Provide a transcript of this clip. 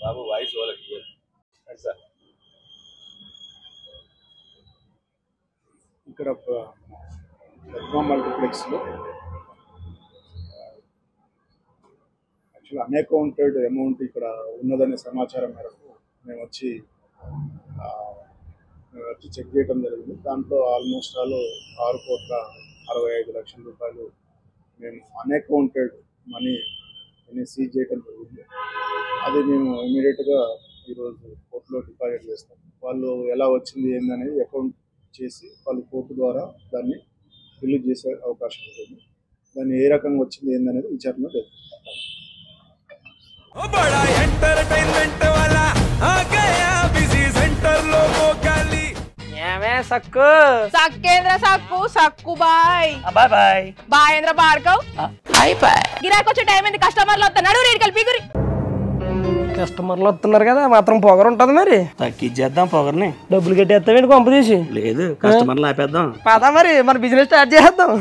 బాబు voice వాళ్ళకి sir ఇక్కడ మల్టీప్లెక్స్లో actually unaccounted amount ఇక్కడ ఉన్నదనే సమాచారం మేరకు మేము వచ్చి చెక్ చేయడం జరిగింది. దాంట్లో ఆల్మోస్ట్ 6,65,00,000 రూపాయలు మేము అన్అకౌంటెడ్ మనీ సీజ్ చేయడం జరిగింది. అది మేము ఇమీడియట్గా ఈరోజు కోర్టులో డిపాజిట్ చేస్తాం. వాళ్ళు ఎలా వచ్చింది ఏందనేది అకౌంట్ చేసి వాళ్ళు కోర్టు ద్వారా దాన్ని రిలీజ్ చేసే అవకాశం ఉంటుంది. దాన్ని ఏ రకంగా వచ్చింది ఏందనేది విచారణ జరుగుతుంది. సక్కు సక్కేంద్ర సక్కు సక్కు బాయ్ బాయ్ బాయ్ బాయేంద్ర భార్గవ్ బాయ్ బాయ్. గిరాకి వచ్చే టైం ఏంది? కస్టమర్లు వస్తున్నాడు, రేటు కలిపి గురి. కస్టమర్లు వస్తున్నారు కదా, మాత్రం పొగరు ఉంటది. మరి తగ్గించేద్దాం పొగర్ని. డబ్బులు కట్టేస్తామేంటి కొంప తీసి? లేదు, కస్టమర్లు ఆపేద్దాం. పదా మరి మన బిజినెస్ స్టార్ట్ చేద్దాం.